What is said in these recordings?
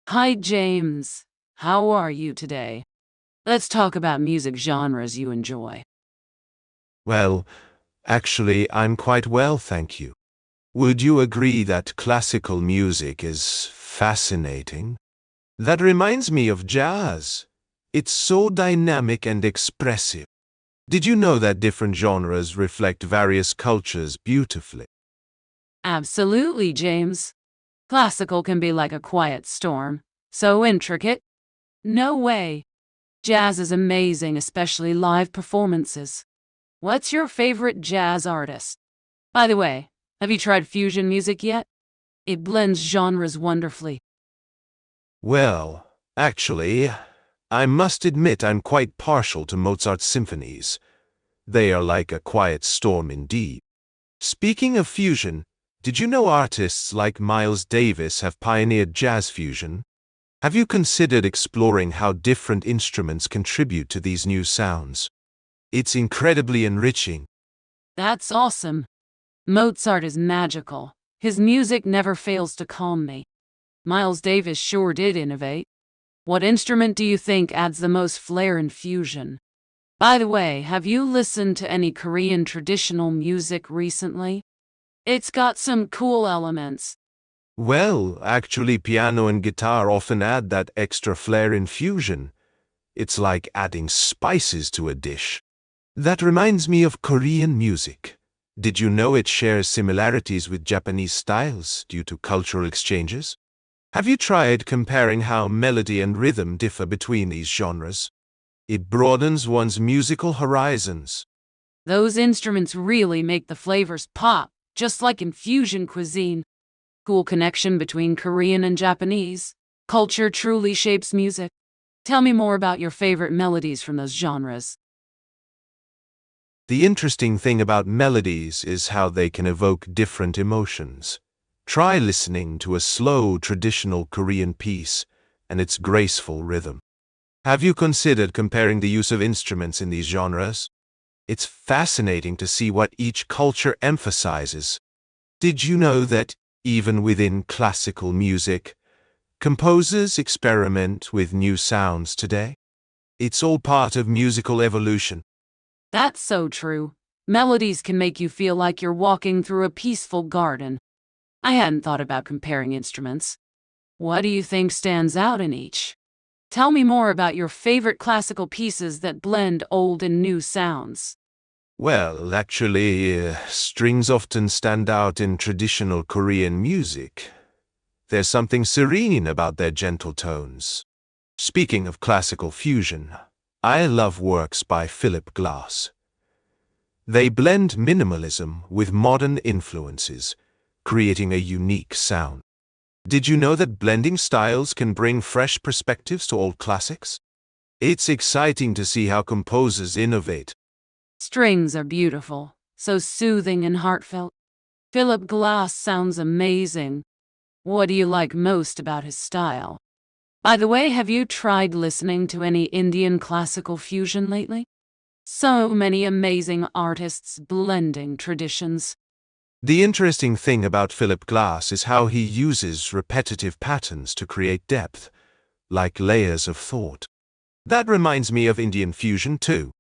Hi, James. How are you today? Let's talk about music genres you enjoy. Well, actually, I'm quite well, thank you. Would you agree that classical music is fascinating? That reminds me of jazz. It's so dynamic and expressive. Did you know that different genres reflect various cultures beautifully? Absolutely, James. Classical can be like a quiet storm, so intricate. No way. Jazz is amazing, especially live performances. What's your favorite jazz artist? By the way, have you tried fusion music yet? It blends genres wonderfully. Well, actually, I must admit I'm quite partial to Mozart's symphonies. They are like a quiet storm indeed. Speaking of fusion, did you know artists like Miles Davis have pioneered jazz fusion? Have you considered exploring how different instruments contribute to these new sounds? It's incredibly enriching. That's awesome. Mozart is magical. His music never fails to calm me. Miles Davis sure did innovate. What instrument do you think adds the most flair and fusion? By the way, have you listened to any Korean traditional music recently? It's got some cool elements. Well, actually, piano and guitar often add that extra flair in fusion. It's like adding spices to a dish. That reminds me of Korean music. Did you know it shares similarities with Japanese styles due to cultural exchanges? Have you tried comparing how melody and rhythm differ between these genres? It broadens one's musical horizons. Those instruments really make the flavors pop, just like in fusion cuisine. Cool connection between Korean and Japanese. Culture truly shapes music. Tell me more about your favorite melodies from those genres. The interesting thing about melodies is how they can evoke different emotions. Try listening to a slow traditional Korean piece and its graceful rhythm. Have you considered comparing the use of instruments in these genres? It's fascinating to see what each culture emphasizes. Did you know that even within classical music, composers experiment with new sounds today? It's all part of musical evolution. That's so true. Melodies can make you feel like you're walking through a peaceful garden. I hadn't thought about comparing instruments. What do you think stands out in each? Tell me more about your favorite classical pieces that blend old and new sounds. Well, actually, strings often stand out in traditional Korean music. There's something serene about their gentle tones. Speaking of classical fusion, I love works by Philip Glass. They blend minimalism with modern influences, creating a unique sound. Did you know that blending styles can bring fresh perspectives to old classics? It's exciting to see how composers innovate. Strings are beautiful, so soothing and heartfelt. Philip Glass sounds amazing. What do you like most about his style? By the way, have you tried listening to any Indian classical fusion lately? So many amazing artists blending traditions. The interesting thing about Philip Glass is how he uses repetitive patterns to create depth, like layers of thought. That reminds me of Indian fusion too.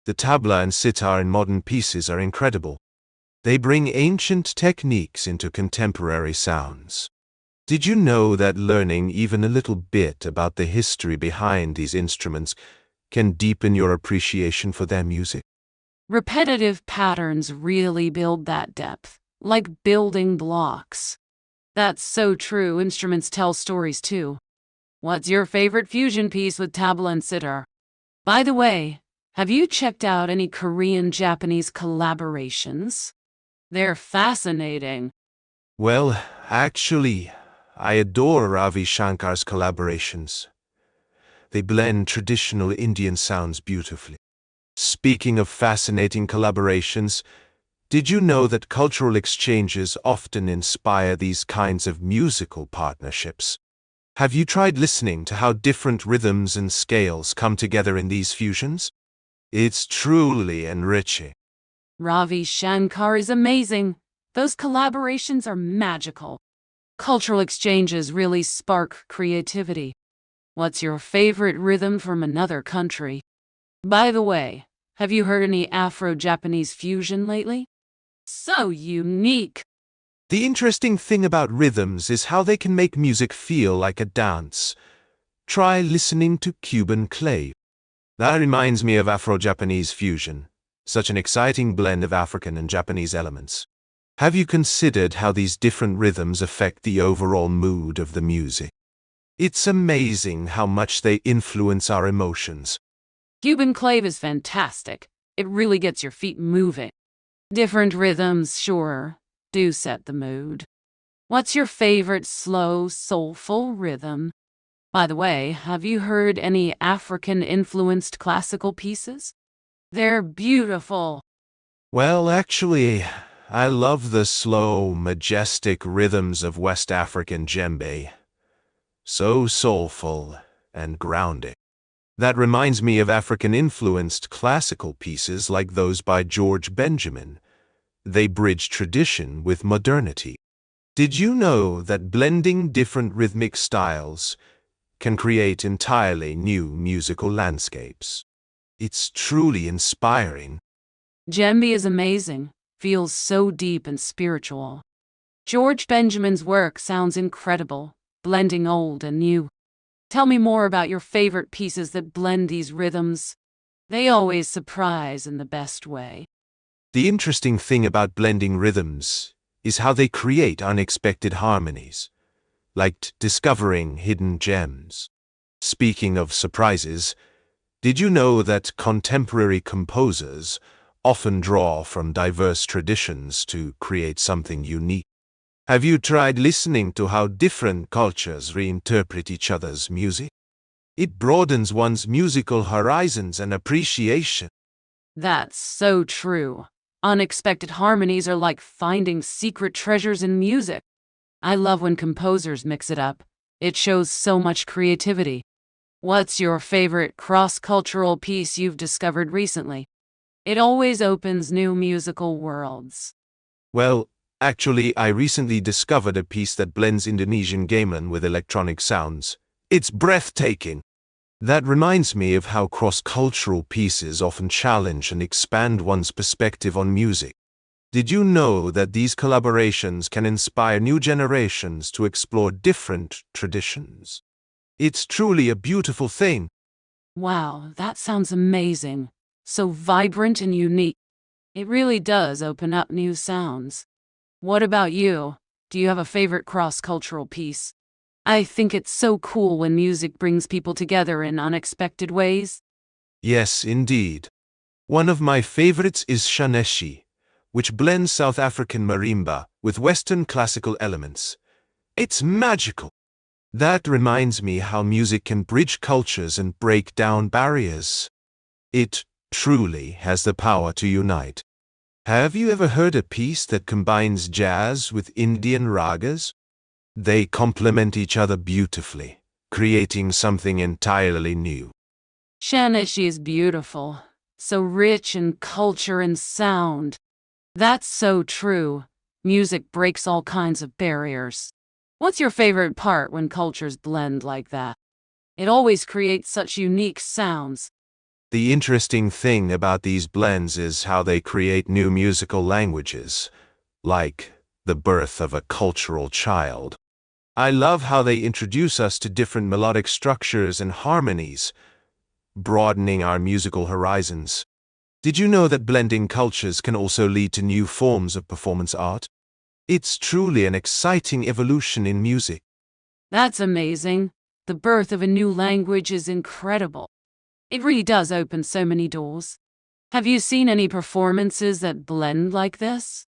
The tabla and sitar in modern pieces are incredible. They bring ancient techniques into contemporary sounds. Did you know that learning even a little bit about the history behind these instruments can deepen your appreciation for their music? Repetitive patterns really build that depth, like building blocks. That's so true. Instruments tell stories too. What's your favorite fusion piece with tabla and sitar? By the way, have you checked out any Korean-Japanese collaborations? They're fascinating. Well, actually, I adore Ravi Shankar's collaborations. They blend traditional Indian sounds beautifully. Speaking of fascinating collaborations, did you know that cultural exchanges often inspire these kinds of musical partnerships? Have you tried listening to how different rhythms and scales come together in these fusions? It's truly enriching. Ravi Shankar is amazing. Those collaborations are magical. Cultural exchanges really spark creativity. What's your favorite rhythm from another country? By the way, have you heard any Afro-Japanese fusion lately? So unique. The interesting thing about rhythms is how they can make music feel like a dance. Try listening to Cuban clave. That reminds me of Afro-Japanese fusion, such an exciting blend of African and Japanese elements. Have you considered how these different rhythms affect the overall mood of the music? It's amazing how much they influence our emotions. Cuban clave is fantastic. It really gets your feet moving. Different rhythms, sure, do set the mood. What's your favorite slow, soulful rhythm? By the way, have you heard any African-influenced classical pieces? They're beautiful. Well, actually, I love the slow, majestic rhythms of West African djembe. So soulful and grounding. That reminds me of African-influenced classical pieces like those by George Benjamin. They bridge tradition with modernity. Did you know that blending different rhythmic styles can create entirely new musical landscapes? It's truly inspiring. Djembe is amazing, feels so deep and spiritual. George Benjamin's work sounds incredible, blending old and new. Tell me more about your favorite pieces that blend these rhythms. They always surprise in the best way. The interesting thing about blending rhythms is how they create unexpected harmonies, like discovering hidden gems. Speaking of surprises, did you know that contemporary composers often draw from diverse traditions to create something unique? Have you tried listening to how different cultures reinterpret each other's music? It broadens one's musical horizons and appreciation. That's so true. Unexpected harmonies are like finding secret treasures in music. I love when composers mix it up. It shows so much creativity. What's your favorite cross-cultural piece you've discovered recently? It always opens new musical worlds. Well, actually, I recently discovered a piece that blends Indonesian gamelan with electronic sounds. It's breathtaking. That reminds me of how cross-cultural pieces often challenge and expand one's perspective on music. Did you know that these collaborations can inspire new generations to explore different traditions? It's truly a beautiful thing. Wow, that sounds amazing. So vibrant and unique. It really does open up new sounds. What about you? Do you have a favorite cross-cultural piece? I think it's so cool when music brings people together in unexpected ways. Yes, indeed. One of my favorites is Shaneshi, which blends South African marimba with Western classical elements. It's magical. That reminds me how music can bridge cultures and break down barriers. It truly has the power to unite. Have you ever heard a piece that combines jazz with Indian ragas? They complement each other beautifully, creating something entirely new. Shanishi is beautiful, so rich in culture and sound. That's so true. Music breaks all kinds of barriers. What's your favorite part when cultures blend like that? It always creates such unique sounds. The interesting thing about these blends is how they create new musical languages, like the birth of a cultural child. I love how they introduce us to different melodic structures and harmonies, broadening our musical horizons. Did you know that blending cultures can also lead to new forms of performance art? It's truly an exciting evolution in music. That's amazing. The birth of a new language is incredible. It really does open so many doors. Have you seen any performances that blend like this?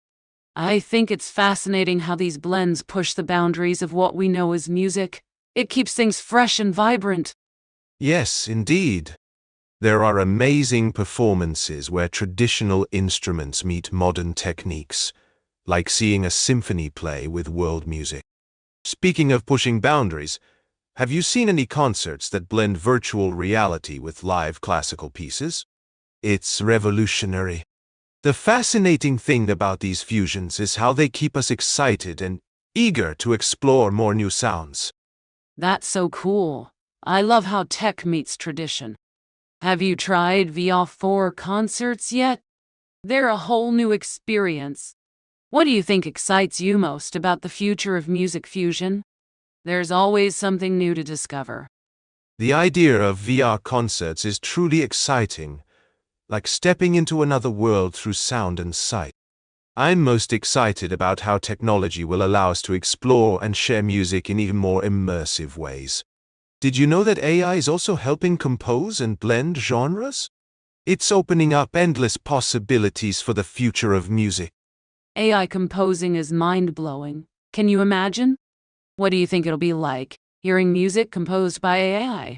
I think it's fascinating how these blends push the boundaries of what we know as music. It keeps things fresh and vibrant. Yes, indeed. There are amazing performances where traditional instruments meet modern techniques, like seeing a symphony play with world music. Speaking of pushing boundaries, have you seen any concerts that blend virtual reality with live classical pieces? It's revolutionary. The fascinating thing about these fusions is how they keep us excited and eager to explore more new sounds. That's so cool. I love how tech meets tradition. Have you tried VR concerts yet? They're a whole new experience. What do you think excites you most about the future of music fusion? There's always something new to discover. The idea of VR concerts is truly exciting, like stepping into another world through sound and sight. I'm most excited about how technology will allow us to explore and share music in even more immersive ways. Did you know that AI is also helping compose and blend genres? It's opening up endless possibilities for the future of music. AI composing is mind-blowing. Can you imagine? What do you think it'll be like, hearing music composed by AI?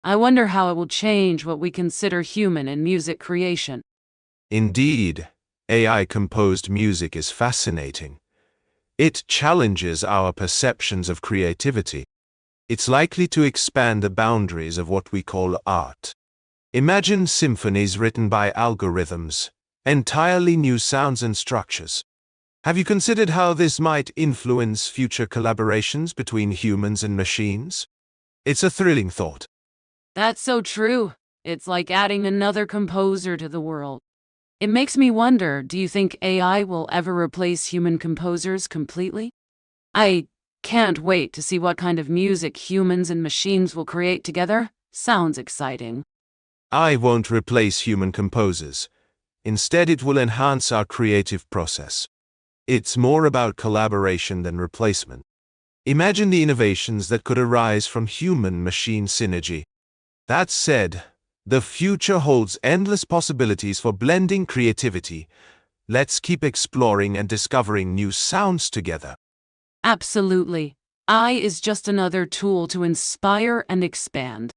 I wonder how it will change what we consider human in music creation. Indeed, AI-composed music is fascinating. It challenges our perceptions of creativity. It's likely to expand the boundaries of what we call art. Imagine symphonies written by algorithms, entirely new sounds and structures. Have you considered how this might influence future collaborations between humans and machines? It's a thrilling thought. That's so true. It's like adding another composer to the world. It makes me wonder, do you think AI will ever replace human composers completely? I can't wait to see what kind of music humans and machines will create together. Sounds exciting. AI won't replace human composers. Instead, it will enhance our creative process. It's more about collaboration than replacement. Imagine the innovations that could arise from human-machine synergy. That said, the future holds endless possibilities for blending creativity. Let's keep exploring and discovering new sounds together. Absolutely. AI is just another tool to inspire and expand.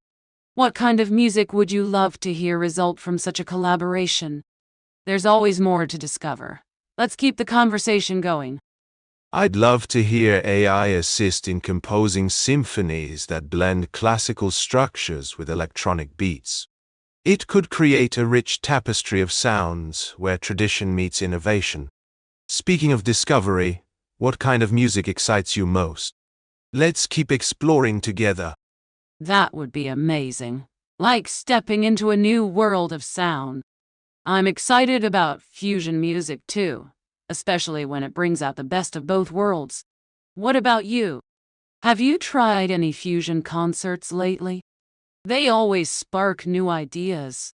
What kind of music would you love to hear result from such a collaboration? There's always more to discover. Let's keep the conversation going. I'd love to hear AI assist in composing symphonies that blend classical structures with electronic beats. It could create a rich tapestry of sounds where tradition meets innovation. Speaking of discovery, what kind of music excites you most? Let's keep exploring together. That would be amazing. Like stepping into a new world of sound. I'm excited about fusion music too, especially when it brings out the best of both worlds. What about you? Have you tried any fusion concerts lately? They always spark new ideas.